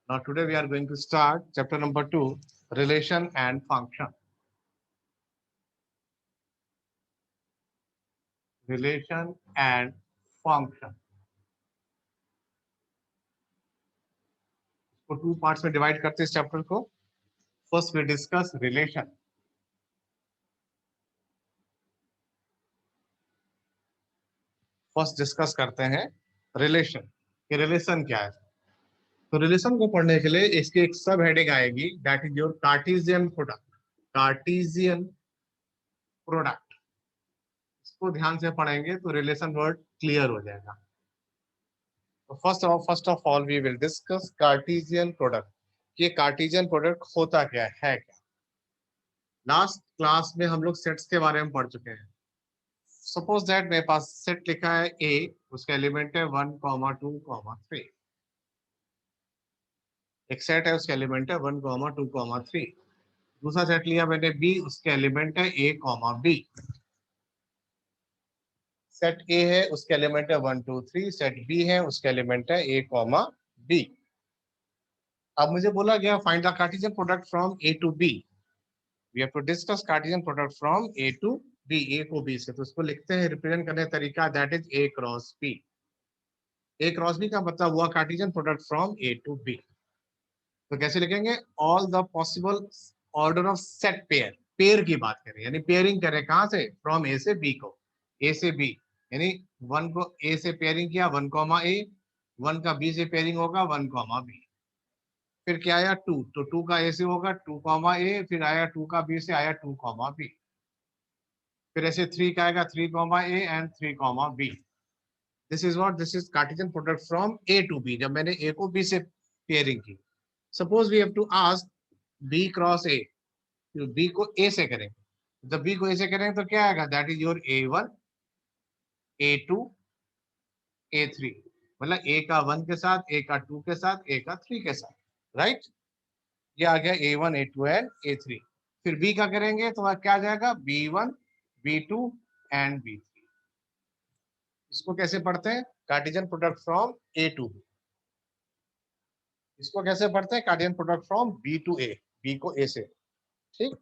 Now today we are going to start chapter number 2, relation and function. Relation and function. इसको two parts में divide करते हैं इस chapter को. First we discuss relation. First discuss करते हैं relation. कि रिलेशन क्या है. तो रिलेशन को पढ़ने के लिए इसकी एक सब हेडिंग आएगी, that is your Cartesian product. Cartesian product. इसको ध्यान से पढ़ेंगे तो रिलेशन वर्ड क्लियर हो जाएगा. तो first of all we will discuss Cartesian product. ये कार्टेशियन प्रोडक्ट होता क्या है क्या. लास्ट क्लास में हम लोग सेट्स के बारे में पढ़ चुके हैं. सपोज दैट मेरे पास सेट लिखा है ए, उसका एलिमेंट है 1, 2, 3. एक सेट है, उसका एलिमेंट है 1, 2, 3. दूसरा सेट लिया मैंने बी, उसके एलिमेंट है ए, बी. सेट ए है, उसके एलिमेंट है 1, 2, 3. सेट बी है, उसके एलिमेंट है ए, बी. अब मुझे बोला गया find the Cartesian product from A to B. We have to discuss Cartesian product from A to B. A को बी से, तो इसको लिखते हैं रिप्रेजेंट करने का तरीका, that is A cross B. A cross B का मतलब हुआ Cartesian product from A to B. तो कैसे लिखेंगे, all the possible order of set pair. Pair की बात करें यानी पेयरिंग करें कहां से, फ्रॉम ए से बी को. ए से बी यानी 1 को ए से पेयरिंग किया 1, ए. 1 का बी से पेयरिंग होगा 1, बी. फिर क्या आया 2, तो 2 का ए से होगा 2, ए. फिर आया 2 का बी से आया 2, बी. फिर ऐसे 3 का आएगा 3, A and 3, B. This is Cartesian product from A to B. जब मैंने ए को बी से पेयरिंग की. Suppose we have to ask B cross A. तो बी को ए से करेंगे. जब बी को ए से करेंगे तो क्या आएगा, that is your A1, A2, A3. मतलब ए का 1 के साथ, ए का 2 के साथ, ए का 3 के साथ. राइट. ये आ गया A1, A2 एंड A3. फिर बी का करेंगे तो क्या आ जाएगा, B1, B2 एंड B3. इसको कैसे पढ़ते हैं, Cartesian product from A to B. इसको कैसे पढ़ते हैं, Cartesian product from B to A. B को ए से. ठीक.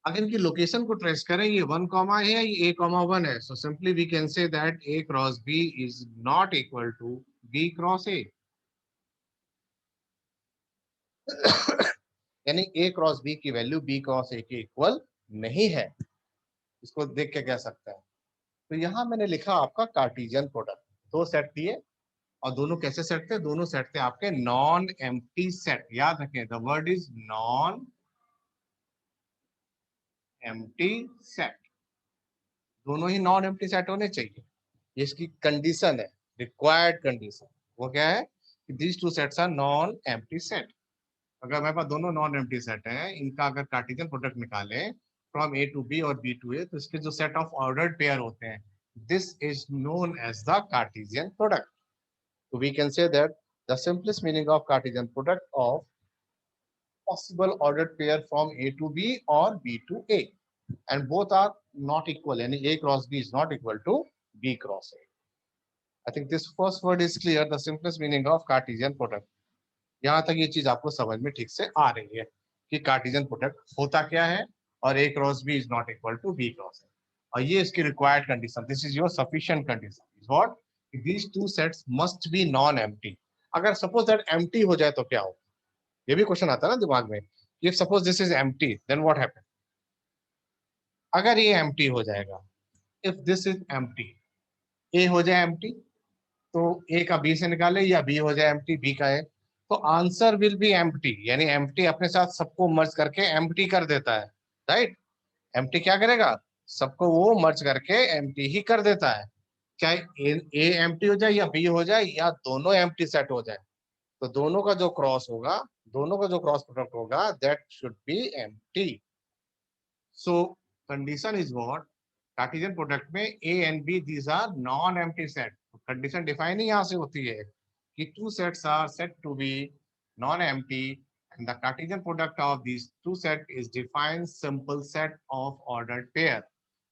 अगर इनकी लोकेशन को ट्रेस करें, ये 1, है, ये A, 1 है. So simply we can say that A cross B is not equal to B cross A. यानी A क्रॉस B की वैल्यू B क्रॉस A के इक्वल नहीं है. इसको देख के कह सकते हैं. तो यहां मैंने लिखा आपका कार्टेशियन प्रोडक्ट. दो सेट दिए और दोनों कैसे सेट थे, दोनों सेट थे आपके नॉन एम्प्टी सेट. याद रखें, the word is non empty set. दोनों ही नॉन एम्प्टी सेट होने चाहिए. ये इसकी कंडीशन है, रिक्वायर्ड कंडीशन. वो क्या है, these two sets are non empty set. अगर हमारे पास दोनों नॉन एम्प्टी सेट हैं, इनका अगर कार्टेशियन प्रोडक्ट निकालें फ्रॉम ए टू बी और बी टू ए, तो इसके जो सेट ऑफ ऑर्डर्ड पेयर होते हैं, this is known as the Cartesian product. So we can say that the simplest meaning of Cartesian product of possible ordered pair from A to B or B to A, and both are not equal. And A cross B is not equal to B cross A. I think this first word is clear. The simplest meaning of Cartesian product. यहाँ तक ये चीज आपको समझ में ठीक से आ रही है कि कार्टेशियन प्रोडक्ट होता क्या है और A cross B is not equal to B cross A. और ये इसकी required condition, this is your sufficient condition is what, these two sets must be non empty. अगर सपोज दैट एम्प्टी हो जाए तो क्या हो, ये भी क्वेश्चन आता है ना दिमाग में. If suppose this is empty then what happen. अगर ये एम्प्टी हो जाएगा, if this is empty, A हो जाए एम्प्टी, तो ए का बी से निकाले, या बी हो जाए एम्प्टी बी का है, तो आंसर विल बी एम्प्टी. यानी एम्प्टी अपने साथ सबको मर्ज करके एम्प्टी कर देता है. राइट. एम्प्टी क्या करेगा, सबको वो मर्ज करके एम्प्टी ही कर देता है. चाहे ए एम्प्टी हो जाए या बी हो जाए या दोनों एम्प्टी सेट हो जाए, तो दोनों का जो क्रॉस होगा, दोनों का जो क्रॉस प्रोडक्ट होगा, that should be empty. So condition is what, Cartesian product में A and B these are non empty set. Condition define ही यहां से होती है कि two sets are set to be non empty, and the Cartesian product of these two sets is defined simple set of ordered pair.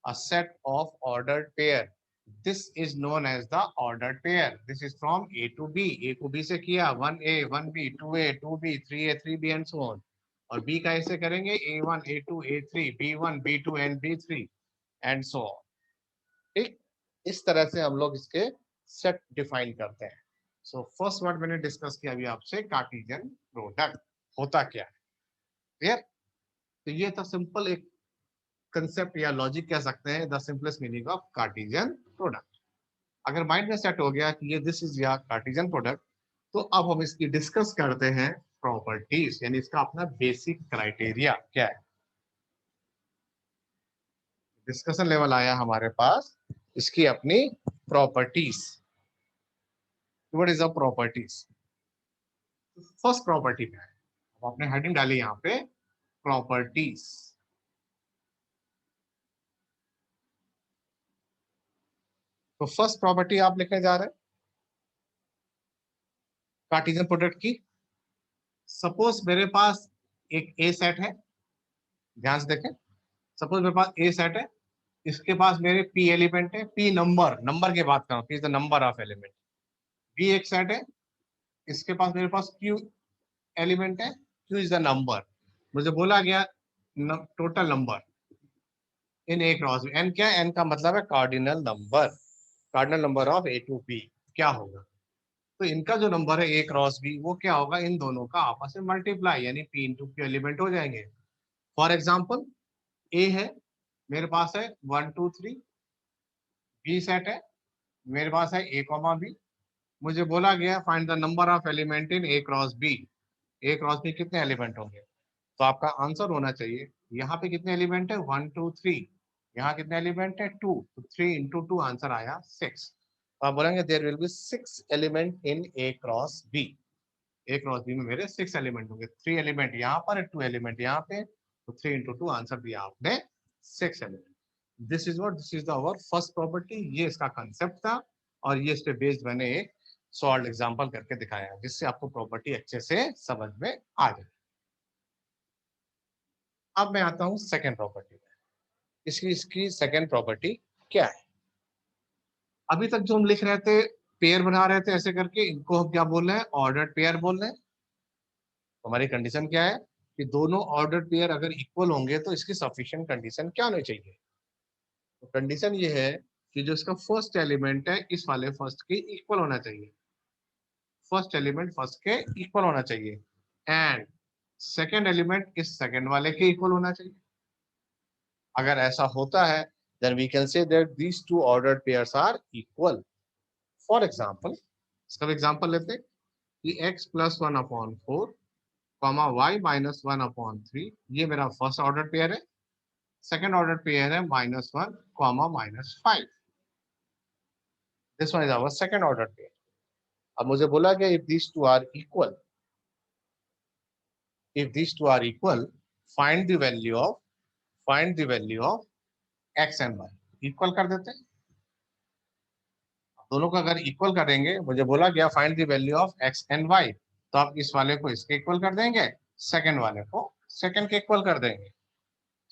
A set of ordered pair. This is known as the ordered pair. This is from A to B. A को B से किया 1A, 1B, 2A, 2B, 3A, 3B and so on. और B का ऐसे करेंगे A1, A2, A3, B1, B2 and B3 and so on. ठीक, इस तरह से हम लोग इसके सेट डिफाइन करते हैं. सो फर्स्ट वर्ड मैंने डिस्कस किया अभी आपसे, कार्टेशियन प्रोडक्ट होता क्या है. क्लियर? तो ये था सिंपल एक कंसेप्ट या लॉजिक कह सकते हैं, the simplest meaning of Cartesian product. अगर माइंड में सेट हो गया कि ये दिस इज या कार्टेशियन प्रोडक्ट, तो अब हम इसकी डिस्कस करते हैं प्रॉपर्टीज, यानी इसका अपना बेसिक क्राइटेरिया क्या है. डिस्कशन लेवल आया हमारे पास इसकी अपनी properties. What is a properties? First property क्या है? अब आपने हेडिंग डाली यहाँ पे प्रॉपर्टीज. तो फर्स्ट प्रॉपर्टी आप लिखने जा रहे हैं कार्टेशियन प्रोडक्ट की. सपोज मेरे पास एक ए सेट है, ध्यान से देखें. सपोज मेरे पास ए सेट है, इसके पास मेरे पी एलिमेंट है, पी नंबर, नंबर की बात कर रहा हूं, P is the number of element. B एक सेट है, इसके पास मेरे पास क्यू एलिमेंट है, क्यू इज द नंबर. मुझे बोला गया total number in A cross B. N क्या है? एन का मतलब है cardinal number. Cardinal number of A to B क्या होगा? तो इनका जो नंबर है ए क्रॉस बी, वो क्या होगा? इन दोनों का आपस में मल्टीप्लाई, यानी पी इंटू क्यू एलिमेंट हो जाएंगे. फॉर एग्जाम्पल ए है, मेरे पास है 1 2 3. बी सेट है, मेरे पास है ए कॉमा बी. मुझे बोला गया find the number of element in A cross B. A cross B कितने एलिमेंट होंगे? तो आपका आंसर होना चाहिए, यहाँ पे कितने एलिमेंट है? 1 2 3. यहाँ कितने एलिमेंट है? 2. तो 3 इंटू 2 आंसर आया 6. तो आप बोलेंगे there will be 6 element in A cross B. A cross B में मेरे 6 एलिमेंट होंगे. 3 एलिमेंट यहाँ पर, 2 एलिमेंट यहाँ पे. तो 3 इंटू 2 आंसर दिया आपने 6 element. This is what, this is the our first property. ये इसका कंसेप्ट था और ये इस पे बेस्ड मैंने एक सॉल्व एग्जांपल करके दिखाया, जिससे आपको प्रॉपर्टी अच्छे से समझ में आ जाए. अब मैं आता हूं सेकंड प्रॉपर्टी में. इसकी इसकी सेकंड प्रॉपर्टी क्या है? अभी तक जो हम लिख रहे थे, पेयर बना रहे थे ऐसे करके, इनको हम क्या बोल रहे हैं? ऑर्डर्ड पेयर बोल रहे हैं. तो हमारी कंडीशन क्या है कि दोनों ऑर्डर्ड पेयर अगर इक्वल होंगे तो इसकी सफिशिएंट कंडीशन क्या होनी चाहिए? तो कंडीशन ये है कि जो इसका फर्स्ट एलिमेंट है इस वाले फर्स्ट के इक्वल होना चाहिए. फर्स्ट एलिमेंट फर्स्ट के इक्वल होना चाहिए एंड सेकेंड एलिमेंट इस सेकेंड वाले के इक्वल होना चाहिए. अगर ऐसा होता है then we can say that these two ordered pairs are equal. For example, इसका एग्जांपल लेते हैं कि x plus 1 upon 4 comma y minus 1 upon 3, ये मेरा फर्स्ट ऑर्डर पेयर है. सेकेंड ऑर्डर पेयर है -1 comma -5. This one is our second order pair. अब मुझे बोला गया if these two are equal, if these two are equal, find the value of x and y. Equal कर देते हैं. दोनों को अगर इक्वल करेंगे, मुझे बोला गया find the value of x and y, तो आप इस वाले को इसके इक्वल कर देंगे, सेकंड वाले को सेकंड के इक्वल कर देंगे.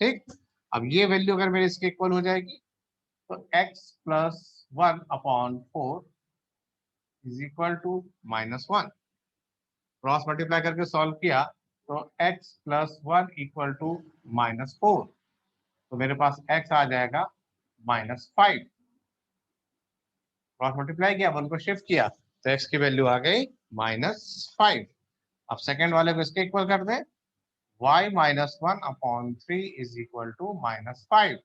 ठीक. अब ये वैल्यू अगर मेरे इसके इक्वल हो जाएगी तो x plus 1 upon 4 is equal to -1. Cross multiply करके सॉल्व किया तो x प्लस 1 इक्वल टू -4. तो मेरे पास x आ जाएगा -5. क्रॉस मल्टीप्लाई किया, 1 को शिफ्ट किया तो x की वैल्यू आ गई -5. अब सेकंड वाले को इसके इक्वल कर दें, y -1 upon 3 is equal to -5.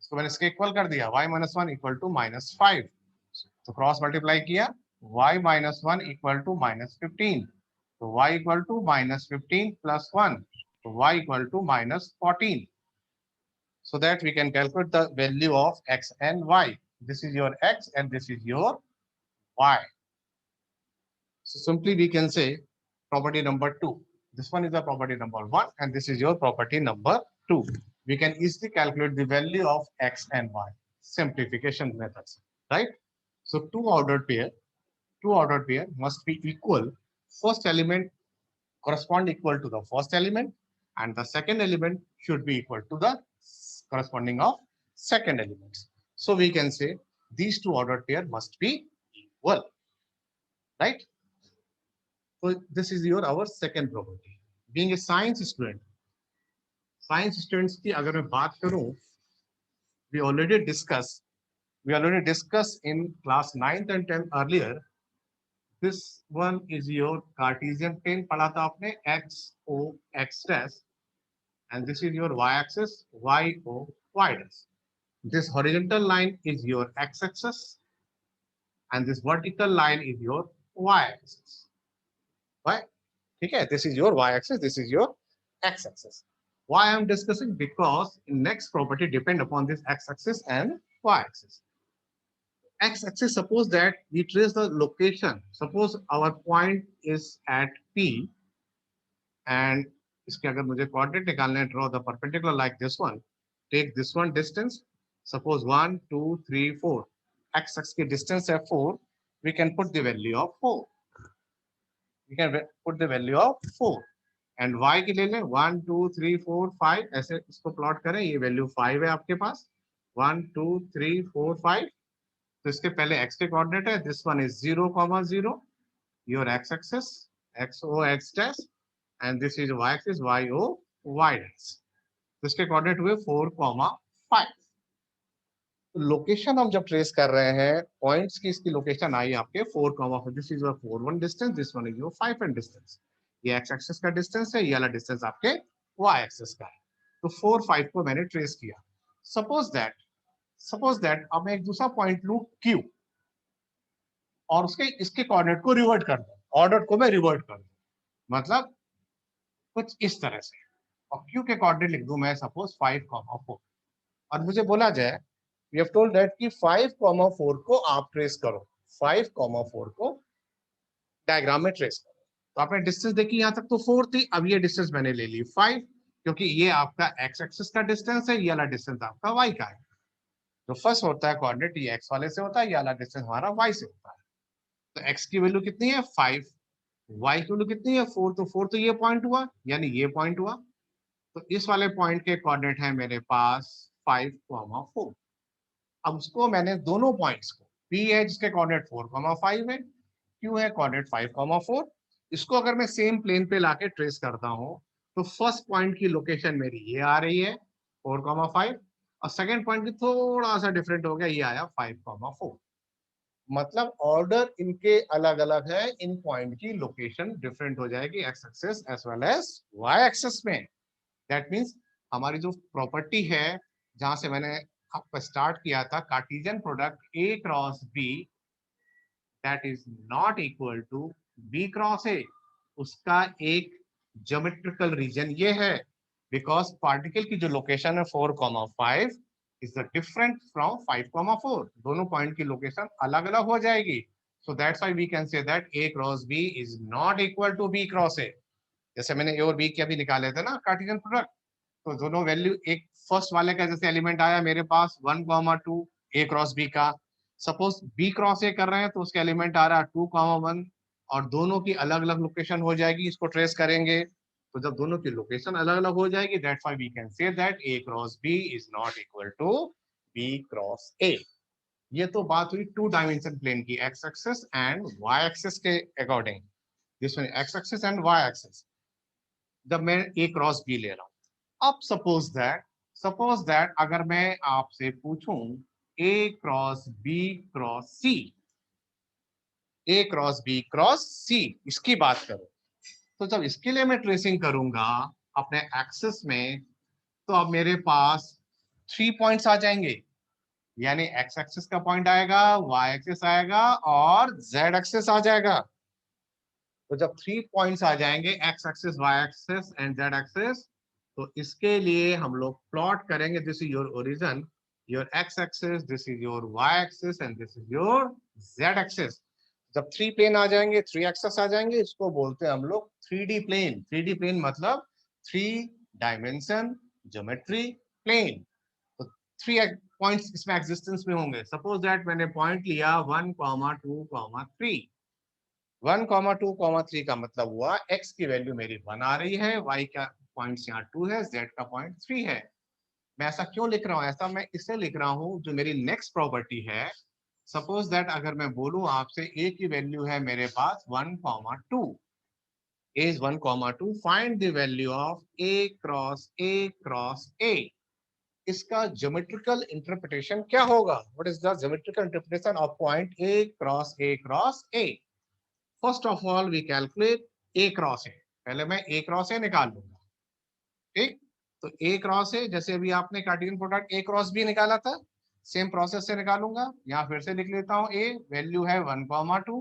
इसको मैंने इसके इक्वल कर दिया, y -1 इक्वल टू -5. तो क्रॉस मल्टीप्लाई किया, y -1 इक्वल टू -15. तो y इक्वल टू -15 प्लस 1, तो y equal to -14. So that we can calculate the value of x and y. This is your x and this is your y. So simply we can say property number 2. This one is the property number 1 and this is your property number 2. We can easily calculate the value of x and y. Simplification methods, right? So two ordered pair must be equal. First element correspond equal to the first element and the second element should be equal to the corresponding of second elements. So we can say these two ordered pair must be equal, right? So this is your our second property. Being a science student, science students की अगर मैं बात करूं, we already discussed in class 9th and 10th earlier. This one is your Cartesian plane पढ़ा था आपने, x o x dash, and this is your y-axis, y o y dash. This horizontal line is your x-axis, and this vertical line is your y-axis. Right? Okay, this is your y-axis, this is your x-axis. Why I am discussing? Because next property depend upon this x-axis and y-axis. X-axis, suppose that we trace the location. Suppose our point is at P, and इसके अगर मुझे coordinate निकालने हैं, draw the perpendicular like this one. Take this one distance. Suppose 1, 2, 3, 4. X-axis की distance है 4. We can put the value of 4. We can put the value of 4. And y की ले लें 1, 2, 3, 4, 5. ऐसे इसको प्लॉट करें. ये वैल्यू 5 है आपके पास. 1, 2, 3, 4, 5. तो इसके पहले x के कोऑर्डिनेट है. This one is 0, 0. Your x-axis, x o x dash, and this is y-axis, y o y dash. तो इसके कोऑर्डिनेट हुए 4, 5. लोकेशन हम जब ट्रेस कर रहे हैं, पॉइंट्स की इसकी लोकेशन आई आपके 4, 4. This is your 4, 1 distance, this one is your 5 1 distance. ये एक्स एक्सिस का डिस्टेंस है, ये वाला डिस्टेंस आपके वाई एक्सिस का है. तो 4, 5 को मैंने ट्रेस किया. सपोज दैट अब मैं एक दूसरा पॉइंट लूं Q और उसके इसके कोऑर्डिनेट को रिवर्ट कर दूं, ऑर्डर को मैं रिवर्ट कर दूं, मतलब कुछ इस तरह से, और Q के कोऑर्डिनेट लिख दूं मैं सपोज 5, 4. और मुझे बोला जाए, we have told that कि 5, 4 को आप ट्रेस करो. 5, 4 को डायग्राम में ट्रेस करो. तो आपने डिस्टेंस देखी यहां तक तो 4 थी. अब ये डिस्टेंस मैंने ले ली 5, क्योंकि ये आपका एक्स एक्सिस का डिस्टेंस है, ये वाला डिस्टेंस आपका वाई का है. तो फर्स्ट होता है कोऑर्डिनेट, ये एक्स वाले से होता है, ये वाला डिस्टेंस हमारा वाई से होता है. तो एक्स की वैल्यू कितनी है 5, वाई की वैल्यू कितनी है 4. तो 4 तो ये पॉइंट हुआ, यानी ये पॉइंट हुआ. तो इस वाले पॉइंट के कोऑर्डिनेट है मेरे पास 5, 4. अब उसको मैंने दोनों पॉइंट्स को, P है जिसके कोऑर्डिनेट 4, 5 है, Q है कोऑर्डिनेट 5, 4. इसको अगर मैं सेम प्लेन पे लाके ट्रेस करता हूं, तो फर्स्ट पॉइंट की लोकेशन मेरी ये आ रही है 4, 5, और सेकंड पॉइंट की थोड़ा सा डिफरेंट हो गया, ये आया 5, 4. मतलब ऑर्डर इनके अलग अलग है, इन पॉइंट की लोकेशन डिफरेंट हो जाएगी X axis as well as Y axis में. दैट मींस हमारी जो प्रॉपर्टी है, जहां से मैंने आपका स्टार्ट किया था, Cartesian product A cross B that is not equal to B cross A, उसका एक ज्योमेट्रिकल रीजन ये है, बिकॉज पार्टिकल की जो लोकेशन है 4, 5 इज द डिफरेंट फ्रॉम 5, 4. दोनों पॉइंट की लोकेशन अलग अलग हो जाएगी. So that's why we can say that A cross B is not equal to B cross A. जैसे मैंने A और B के अभी निकाले थे ना कार्टेशियन प्रोडक्ट, तो दोनों वैल्यू, एक फर्स्ट वाले का जैसे एलिमेंट आया मेरे पास 1, 2 A क्रॉस B का. सपोज B क्रॉस A कर रहे हैं तो उसका एलिमेंट आ रहा है 2, 1, और दोनों की अलग अलग लोकेशन हो जाएगी. इसको ट्रेस करेंगे तो जब दोनों की लोकेशन अलग अलग हो जाएगी, that's why we can say that A cross B is not equal to B cross A. ये तो बात हुई 2 डायमेंशन प्लेन की, X axis and Y axis के according. This one X axis and Y axis. जब मैं A cross B ले रहा हूं, अब सपोज दैट अगर मैं आपसे पूछूं A cross B cross C, A cross B cross C, इसकी बात करूं, तो जब इसके लिए मैं ट्रेसिंग करूंगा अपने एक्सिस में, तो अब मेरे पास 3 पॉइंट्स आ जाएंगे. यानी एक्स एक्सिस का पॉइंट आएगा, वाई एक्सिस आएगा और जेड एक्सिस आ जाएगा. तो जब 3 पॉइंट्स आ जाएंगे, X axis, Y axis and Z axis, तो इसके लिए हम लोग प्लॉट करेंगे. This is your origin, your X axis, this is your Y axis and this is your Z axis. जब 3 प्लेन आ जाएंगे, 3 एक्सिस आ जाएंगे, इसको बोलते हैं हम लोग 3D प्लेन. 3D प्लेन मतलब 3 डायमेंशन ज्योमेट्री प्लेन. तो 3 पॉइंट्स इसमें एग्जिस्टेंस में होंगे. सपोज दैट मैंने पॉइंट लिया 1, 2, 3. 1, 2, 3 का मतलब हुआ x की वैल्यू मेरी 1 आ रही है, y का पॉइंट यहाँ 2 है, z का पॉइंट 3 है। मैं ऐसा क्यों लिख रहा हूँ? ऐसा मैं इसलिए लिख रहा हूँ, जो मेरी नेक्स्ट प्रॉपर्टी है, सपोज दैट अगर मैं बोलूं आपसे a की वैल्यू है मेरे पास 1,2, a is 1,2, find the value of a cross a cross a। इसका ज्योमेट्रिकल इंटरप्रिटेशन क्या होगा? What is the geometrical interpretation of point a cross a cross a? First of all we calculate a cross a। पहले मैं a cross a निकाल लूंगा, ठीक? तो a cross a, जैसे अभी आपने Cartesian product a cross b निकाला था, सेम प्रोसेस से निकालूंगा। यहाँ फिर से लिख लेता हूँ, a वैल्यू है 1,2,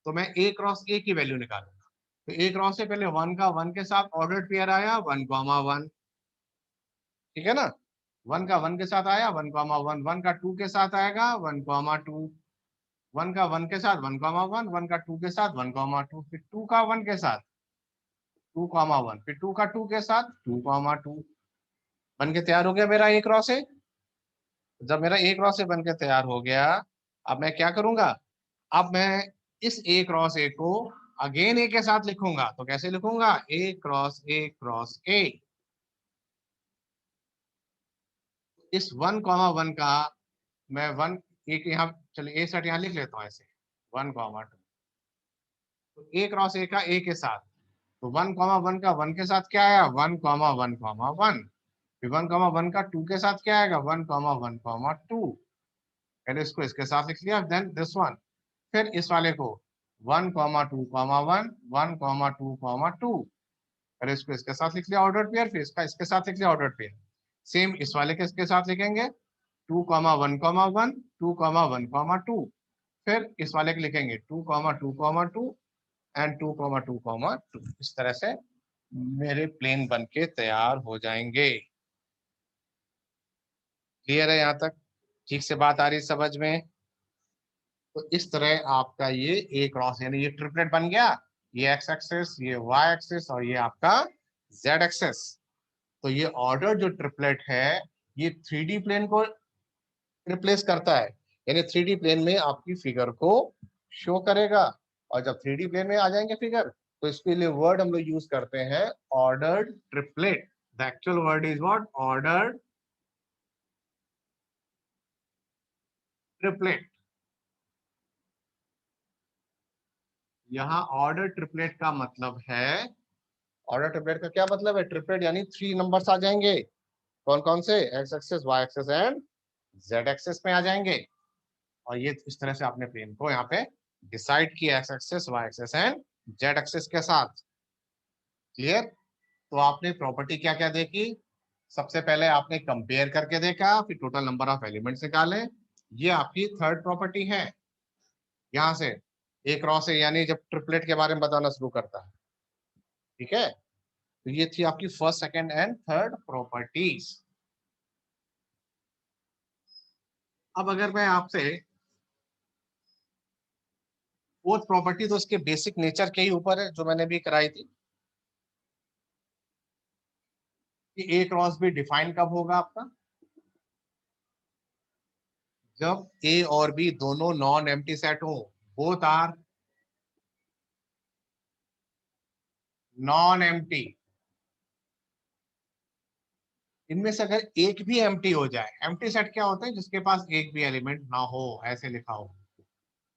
तो मैं a क्रॉस a की वैल्यू निकालूंगा। तो a क्रॉस से पहले 1 का 1 के साथ ऑर्डर्ड पेयर आया 1,1, ठीक है ना? 1 का 1 के साथ आया 1,1, 1 का 2 के साथ आएगा 1,2, 1 का 1 के साथ 1,1, 1 का 2 के साथ 1,2, फिर 2 का 1 के साथ 2,1, फिर 2 का 2 के साथ 2,2। बन के तैयार हो गया मेरा ए क्रॉस ए। जब मेरा ए क्रॉस ए बन के तैयार हो गया, अब मैं क्या करूंगा? अब मैं इस ए क्रॉस ए को अगेन ए के साथ लिखूंगा। तो कैसे लिखूंगा? ए क्रॉस ए क्रॉस ए। इस 1,1 का मैं 1 एक यहाँ, चलिए ए सेट यहाँ लिख लेता हूँ ऐसे 1,2। तो ए क्रॉस ए का ए के साथ, तो 1,1 का 1 के साथ क्या आया 1,1,1। फिर 1,1 का 2 के साथ क्या आएगा 1,1,2। पहले इसको इसके साथ लिख लिया, देन दिस वन। फिर इस वाले को 1,2,1, 1,2,2। पहले इसको इसके साथ लिख लिया ऑर्डर पेयर, फिर इसका इसके साथ लिख लिया ऑर्डर पेयर। सेम इस वाले के इसके साथ लिखेंगे 2,1,1, 2,1,2। फिर इस वाले के लिखेंगे 2,2,2 एंड 2,2,2। इस तरह से मेरे प्लेन बन के तैयार हो जाएंगे। क्लियर है यहाँ तक? ठीक से बात आ रही समझ में? तो इस तरह आपका ये ए क्रॉस, यानी ये ट्रिपलेट बन गया। ये एक्स एक्सेस, ये वाई एक्सेस और ये आपका जेड एक्सेस। तो ये ऑर्डर जो ट्रिपलेट है, ये 3D प्लेन को रिप्लेस करता है, यानी 3D प्लेन में आपकी फिगर को शो करेगा। और जब 3D प्लेन में आ जाएंगे फिगर, तो इसके लिए वर्ड हम लोग यूज करते हैं ordered triplet. The actual word is what? Ordered triplet. यहाँ ऑर्डर ट्रिपलेट का मतलब है, ऑर्डर ट्रिपलेट का क्या मतलब है? ट्रिपलेट यानी 3 नंबर्स आ जाएंगे। कौन कौन से? X axes, Y axes and Z axes में आ जाएंगे। और ये इस तरह से आपने प्लेन को यहाँ पे डिसाइड किया, X axes, Y axes and Z axes के साथ। क्लियर? तो आपने प्रॉपर्टी क्या क्या देखी? सबसे पहले आपने कंपेयर करके देखा, फिर टोटल नंबर ऑफ एलिमेंट्स निकाले। ये आपकी थर्ड प्रॉपर्टी है। यहाँ से ए क्रॉस ए, यानी जब ट्रिपलेट के बारे में बताना शुरू करता है, ठीक है? तो ये थी आपकी first, second and third properties. अब अगर मैं आपसे फोर्थ प्रॉपर्टी, तो उसके बेसिक नेचर के ही ऊपर है, जो मैंने भी कराई थी कि ए क्रॉस बी डिफाइन कब होगा आपका? जब ए और बी दोनों नॉन एम्प्टी सेट हो। Both are non empty. इनमें से अगर एक भी एम्प्टी हो जाए, एम्प्टी सेट क्या होता है? जिसके पास एक भी एलिमेंट ना हो, ऐसे लिखा हो।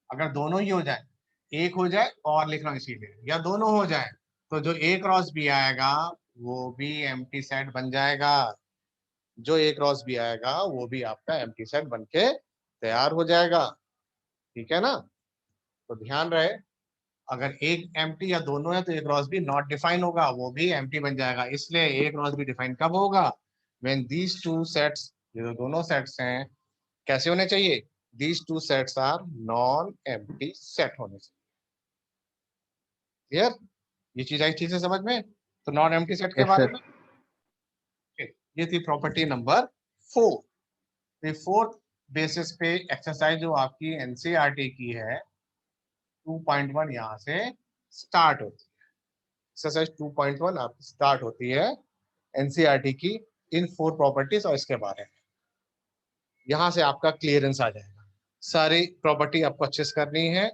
अगर दोनों ही हो जाए, एक हो जाए और लिख रहा हूं इसीलिए, या दोनों हो जाए, तो जो ए क्रॉस बी आएगा वो भी एम्प्टी सेट बन जाएगा। जो ए क्रॉस बी आएगा वो भी आपका एम्प्टी सेट बन के तैयार हो जाएगा। ठीक है ना? तो ध्यान रहे, अगर एक एम्प्टी या दोनों है तो ए क्रॉस बी नॉट डिफाइन होगा, वो भी एम्प्टी बन जाएगा। इसलिए ए क्रॉस बी डिफाइन कब होगा? व्हेन दीज टू सेट्स, ये जो दोनों सेट्स हैं, कैसे होने चाहिए? These two sets are non empty set होने चाहिए। क्लियर? ये चीज आई ठीक से समझ में? तो नॉन एम्प्टी सेट के यस बारे सर। में ये थी प्रॉपर्टी नंबर 4। फोर्थ बेसिस पे एक्सरसाइज जो आपकी एनसीईआरटी की है 2.1 यहाँ से स्टार्ट होती है। एक्सरसाइज 2.1 आपकी स्टार्ट होती है एनसीईआरटी की इन 4 प्रॉपर्टीज और इसके बारे में। यहाँ से आपका क्लियरेंस आ जाएगा। सारी प्रॉपर्टी आपको अच्छे से करनी है।